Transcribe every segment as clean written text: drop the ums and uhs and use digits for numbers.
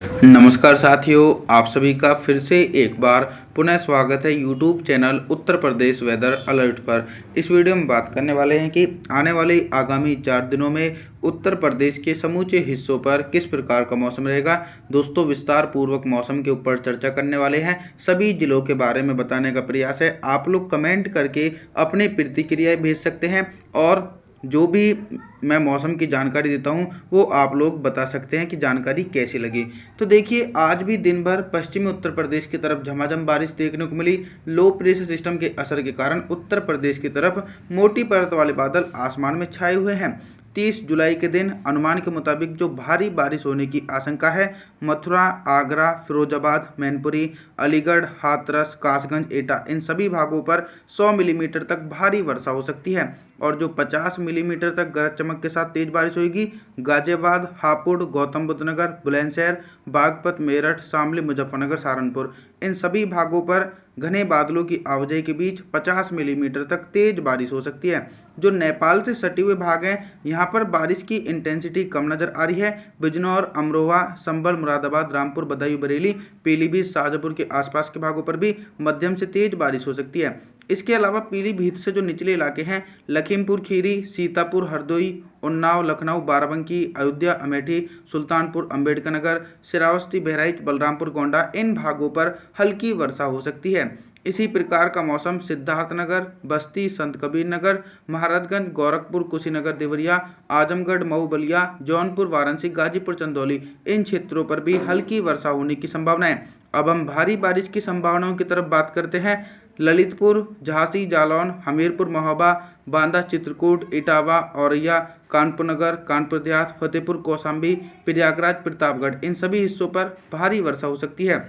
नमस्कार साथियों, आप सभी का फिर से एक बार पुनः स्वागत है YouTube channel Uttar Pradesh weather alert पर। इस वीडियो में बात करने वाले हैं कि आने वाले आगामी 4 दिनों में उत्तर प्रदेश के समूचे हिस्सों पर किस प्रकार का मौसम रहेगा। दोस्तों, विस्तार पूर्वक मौसम के ऊपर चर्चा करने वाले हैं, सभी जिलों के बारे में बताने का प्रयास है। आप लोग कमेंट करके अपनी प्रतिक्रियाएँ भेज सकते हैं और जो भी मैं मौसम की जानकारी देता हूँ वो आप लोग बता सकते हैं कि जानकारी कैसी लगी। तो देखिए, आज भी दिन भर पश्चिमी उत्तर प्रदेश की तरफ झमाझम बारिश देखने को मिली। लो प्रेशर सिस्टम के असर के कारण उत्तर प्रदेश की तरफ मोटी परत वाले बादल आसमान में छाए हुए हैं। 30 जुलाई के दिन अनुमान के मुताबिक जो भारी बारिश होने की आशंका है, मथुरा, आगरा, फिरोजाबाद, मैनपुरी, अलीगढ़, हाथरस, कासगंज, एटा इन सभी भागों पर 100 मिलीमीटर तक भारी वर्षा हो सकती है और जो 50 मिलीमीटर तक गरज चमक के साथ तेज बारिश होगी गाजियाबाद, हापुड़, गौतम बुद्ध नगर, बुलंदशहर, बागपत, मेरठ, शामली, मुजफ्फरनगर, सहारनपुर इन सभी भागों पर घने बादलों की आवाजाही के बीच 50 मिलीमीटर तक तेज बारिश हो सकती है। जो नेपाल से सटे हुए भाग हैं, यहाँ पर बारिश की इंटेंसिटी कम नज़र आ रही है। बिजनौर, अमरोहा, संभल, मुरादाबाद, रामपुर, बदायूं, बरेली, पीलीभीत, शाजापुर के आसपास के भागों पर भी मध्यम से तेज बारिश हो सकती है। इसके अलावा पीलीभीत से जो निचले इलाके हैं, लखीमपुर खीरी, सीतापुर, हरदोई, उन्नाव, लखनऊ, बाराबंकी, अयोध्या, अमेठी, सुल्तानपुर, अंबेडकर नगर, श्रावस्ती, बहराइच, बलरामपुर, गोंडा इन भागों पर हल्की वर्षा हो सकती है। इसी प्रकार का मौसम सिद्धार्थनगर, बस्ती, संत कबीर नगर, महाराजगंज, गोरखपुर, कुशीनगर, देवरिया, आजमगढ़, मऊ, बलिया, जौनपुर, वाराणसी, गाजीपुर, चंदौली इन क्षेत्रों पर भी हल्की वर्षा होने की संभावना है। अब हम भारी बारिश की संभावनाओं की तरफ बात करते हैं। ललितपुर, झांसी, जालौन, हमीरपुर, महोबा, बांदा, चित्रकूट, इटावा, औरैया, कानपुर नगर, कानपुर देहात, फतेहपुर, कौशाम्बी, प्रयागराज, प्रतापगढ़ इन सभी हिस्सों पर भारी वर्षा हो सकती है।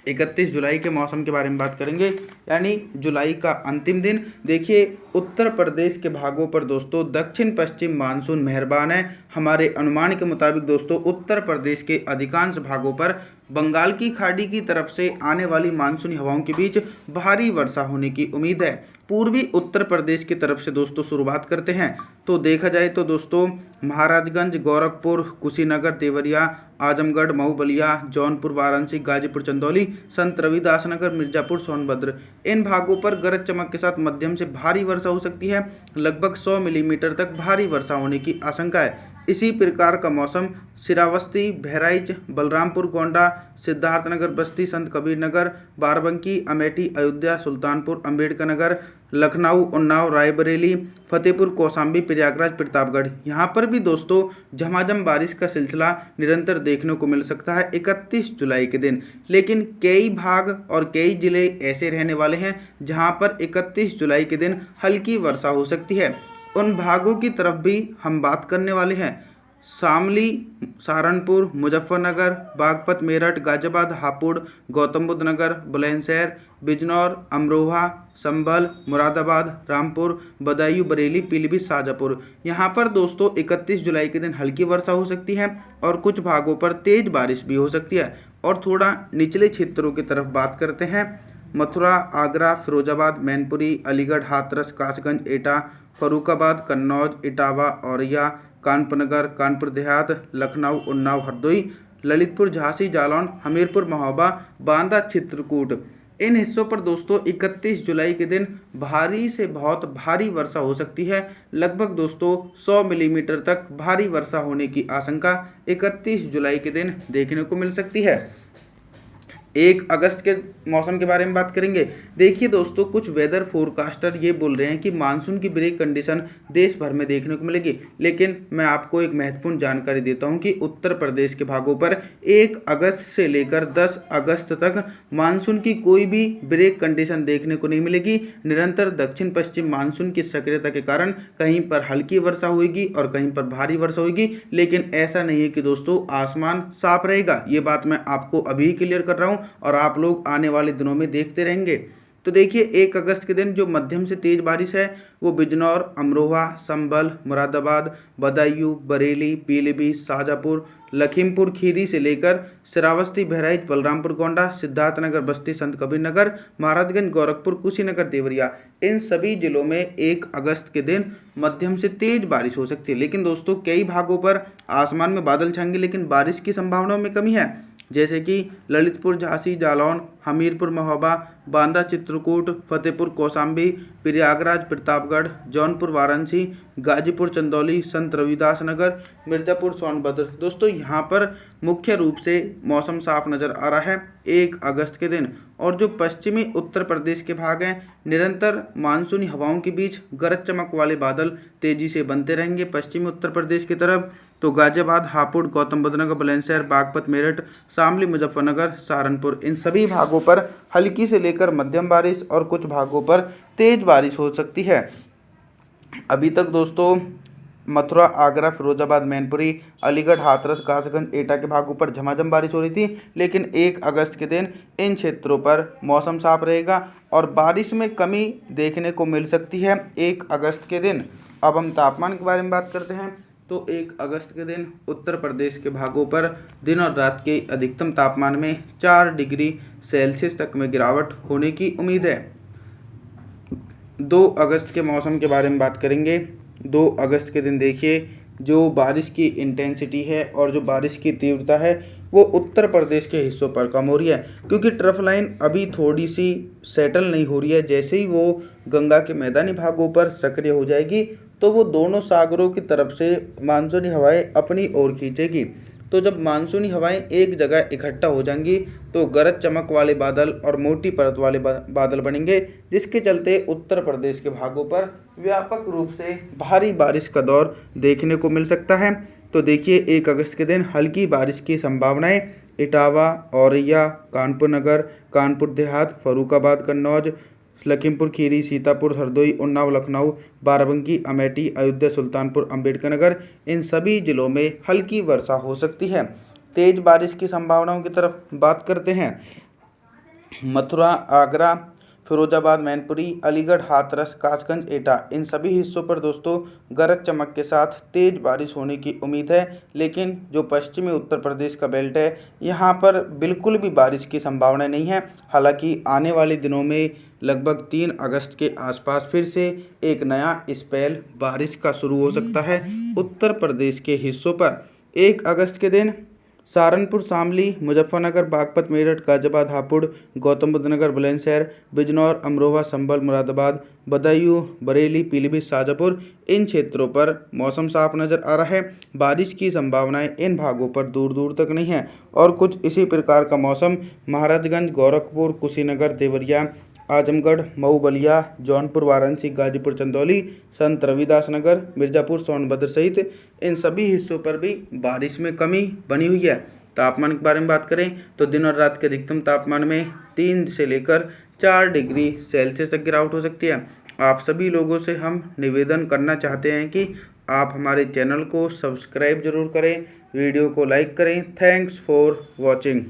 31 जुलाई के मौसम के बारे में बात करेंगे, यानी जुलाई का अंतिम दिन। देखिए, उत्तर प्रदेश के भागों पर दोस्तों दक्षिण पश्चिम मानसून मेहरबान है। हमारे अनुमान के मुताबिक दोस्तों उत्तर प्रदेश के अधिकांश भागों पर बंगाल की खाड़ी की तरफ से आने वाली मानसूनी हवाओं के बीच भारी वर्षा होने की उम्मीद है। पूर्वी उत्तर प्रदेश की तरफ से दोस्तों शुरुआत करते हैं तो देखा जाए तो दोस्तों महाराजगंज, गोरखपुर, कुशीनगर, देवरिया, आजमगढ़, मऊ, बलिया, जौनपुर, वाराणसी, गाजीपुर, चंदौली, संत रविदास नगर, मिर्जापुर, सोनभद्र इन भागों पर गरज चमक के साथ मध्यम से भारी वर्षा हो सकती है। लगभग 100 मिलीमीटर तक भारी वर्षा होने की आशंका है। इसी प्रकार का मौसम श्रावस्ती, बहराइच, बलरामपुर, गोंडा, सिद्धार्थनगर, बस्ती, संत कबीर नगर, बाराबंकी, अमेठी, अयोध्या, सुल्तानपुर, अंबेडकर नगर, लखनऊ, उन्नाव, रायबरेली, फतेहपुर, कौशाम्बी, प्रयागराज, प्रतापगढ़ यहाँ पर भी दोस्तों झमाझम बारिश का सिलसिला निरंतर देखने को मिल सकता है 31 जुलाई के दिन। लेकिन कई भाग और कई जिले ऐसे रहने वाले हैं जहाँ पर 31 जुलाई के दिन हल्की वर्षा हो सकती है। उन भागों की तरफ भी हम बात करने वाले हैं। शामली, सहारनपुर, मुजफ्फरनगर, बागपत, मेरठ, गाजियाबाद, हापुड़, गौतम बुद्ध नगर, बुलंदशहर, बिजनौर, अमरोहा, संभल, मुरादाबाद, रामपुर, बदायूं, बरेली, पीलीभीत, शाजापुर यहाँ पर दोस्तों 31 जुलाई के दिन हल्की वर्षा हो सकती है और कुछ भागों पर तेज बारिश भी हो सकती है। और थोड़ा निचले क्षेत्रों की तरफ बात करते हैं। मथुरा, आगरा, फिरोजाबाद, मैनपुरी, अलीगढ़, हाथरस, कासगंज, एटा, फर्रुखाबाद, कन्नौज, इटावा, औरैया, कानपुर नगर, कानपुर देहात, लखनऊ, उन्नाव, हरदोई, ललितपुर, झांसी, जालौन, हमीरपुर, महोबा, बांदा, चित्रकूट इन हिस्सों पर दोस्तों 31 जुलाई के दिन भारी से बहुत भारी वर्षा हो सकती है। लगभग दोस्तों 100 मिलीमीटर तक भारी वर्षा होने की आशंका 31 जुलाई के दिन देखने को मिल सकती है। 1 अगस्त के मौसम के बारे में बात करेंगे। देखिए दोस्तों, कुछ वेदर फोरकास्टर ये बोल रहे हैं कि मानसून की ब्रेक कंडीशन देश भर में देखने को मिलेगी, लेकिन मैं आपको एक महत्वपूर्ण जानकारी देता हूं कि उत्तर प्रदेश के भागों पर 1 अगस्त से लेकर 10 अगस्त तक मानसून की कोई भी ब्रेक कंडीशन देखने को नहीं मिलेगी। निरंतर दक्षिण पश्चिम मानसून की सक्रियता के कारण कहीं पर हल्की वर्षा होगी और कहीं पर भारी वर्षा होगी, लेकिन ऐसा नहीं है कि दोस्तों आसमान साफ रहेगा। ये बात मैं आपको अभी क्लियर कर रहा हूँ और आप लोग आने वाले दिनों में देखते रहेंगे। तो देखिए, 1 अगस्त के दिन जो मध्यम से तेज बारिश है वो बिजनौर, अमरोहा, संभल, मुरादाबाद, बदायूं, बरेली, पीलीभीत, शाजापुर, लखीमपुर खीरी से लेकर श्रावस्ती, बहराइच, बलरामपुर, गोंडा, सिद्धार्थनगर, बस्ती, संत कबीर नगर, महाराजगंज, गोरखपुर, कुशीनगर, देवरिया इन सभी जिलों में 1 अगस्त के दिन मध्यम से तेज बारिश हो सकती है। लेकिन दोस्तों कई भागों पर आसमान में बादल छाएंगे, लेकिन बारिश की संभावनाओं में कमी है। जैसे कि ललितपुर, झांसी, जालौन, हमीरपुर, महोबा, बांदा, चित्रकूट, फतेहपुर, कौशाम्बी, प्रयागराज, प्रतापगढ़, जौनपुर, वाराणसी, गाजीपुर, चंदौली, संत रविदास नगर, मिर्ज़ापुर, सोनभद्र। दोस्तों यहाँ पर मुख्य रूप से मौसम साफ नज़र आ रहा है 1 अगस्त के दिन। और जो पश्चिमी उत्तर प्रदेश के भाग हैं, निरंतर मानसूनी हवाओं के बीच गरज चमक वाले बादल तेजी से बनते रहेंगे पश्चिमी उत्तर प्रदेश की तरफ। तो गाजियाबाद, हापुड़, गौतम बुद्ध नगर, बुलंदशहर, बागपत, मेरठ, शामली, मुजफ्फरनगर, सहारनपुर, इन सभी भागों पर हल्की से लेकर मध्यम बारिश और कुछ भागों पर तेज बारिश हो सकती है। अभी तक दोस्तों मथुरा, आगरा, फिरोजाबाद, मैनपुरी, अलीगढ़, हाथरस, कासगंज, एटा के भागों पर झमाझम बारिश हो रही थी, लेकिन 1 अगस्त के दिन इन क्षेत्रों पर मौसम साफ रहेगा और बारिश में कमी देखने को मिल सकती है 1 अगस्त के दिन। अब हम तापमान के बारे में बात करते हैं। तो 1 अगस्त के दिन उत्तर प्रदेश के भागों पर दिन और रात के अधिकतम तापमान में 4 डिग्री सेल्सियस तक में गिरावट होने की उम्मीद है। 2 अगस्त के मौसम के बारे में बात करेंगे। 2 अगस्त के दिन देखिए जो बारिश की इंटेंसिटी है और जो बारिश की तीव्रता है वो उत्तर प्रदेश के हिस्सों पर कम हो रही है, क्योंकि ट्रफ लाइन अभी थोड़ी सी सेटल नहीं हो रही है। जैसे ही वो गंगा के मैदानी भागों पर सक्रिय हो जाएगी तो वो दोनों सागरों की तरफ से मानसूनी हवाएं अपनी ओर खींचेगी। तो जब मानसूनी हवाएं एक जगह इकट्ठा हो जाएंगी तो गरज चमक वाले बादल और मोटी परत वाले बादल बनेंगे, जिसके चलते उत्तर प्रदेश के भागों पर व्यापक रूप से भारी बारिश का दौर देखने को मिल सकता है। तो देखिए 1 अगस्त के दिन हल्की बारिश की संभावनाएं इटावा, औरैया, कानपुर नगर, कानपुर देहात, फर्रुखाबाद, कन्नौज, लखीमपुर खीरी, सीतापुर, हरदोई, उन्नाव, लखनऊ, बाराबंकी, अमेठी, अयोध्या, सुल्तानपुर, अम्बेडकर नगर, इन सभी जिलों में हल्की वर्षा हो सकती है। तेज बारिश की संभावनाओं की तरफ बात करते हैं। मथुरा, आगरा, फिरोजाबाद, मैनपुरी, अलीगढ़, हाथरस, कासगंज, एटा, इन सभी हिस्सों पर दोस्तों गरज चमक के साथ तेज बारिश होने की उम्मीद है। लेकिन जो पश्चिमी उत्तर प्रदेश का बेल्ट है यहाँ पर बिल्कुल भी बारिश की संभावना नहीं है। हालांकि आने वाले दिनों में लगभग 3 अगस्त के आसपास फिर से एक नया स्पेल बारिश का शुरू हो सकता है उत्तर प्रदेश के हिस्सों पर। 1 अगस्त के दिन सहारनपुर, शामली, मुजफ्फरनगर, बागपत, मेरठ, गाजियाबाद, हापुड़, गौतम बुद्ध नगर, बुलंदशहर, बिजनौर, अमरोहा, संभल, मुरादाबाद, बदायूं, बरेली, पीलीभीत, शाजापुर, इन क्षेत्रों पर मौसम साफ नज़र आ रहा है। बारिश की संभावनाएं इन भागों पर दूर दूर तक नहीं है। और कुछ इसी प्रकार का मौसम महाराजगंज, गोरखपुर, कुशीनगर, देवरिया, आजमगढ़, मऊ, बलिया, जौनपुर, वाराणसी, गाजीपुर, चंदौली, संत रविदास नगर, मिर्ज़ापुर, सोनभद्र सहित इन सभी हिस्सों पर भी बारिश में कमी बनी हुई है। तापमान के बारे में बात करें तो दिन और रात के अधिकतम तापमान में 3 से लेकर 4 डिग्री सेल्सियस तक गिरावट हो सकती है। आप सभी लोगों से हम निवेदन करना चाहते हैं कि आप हमारे चैनल को सब्सक्राइब जरूर करें, वीडियो को लाइक करें। Thanks for watching.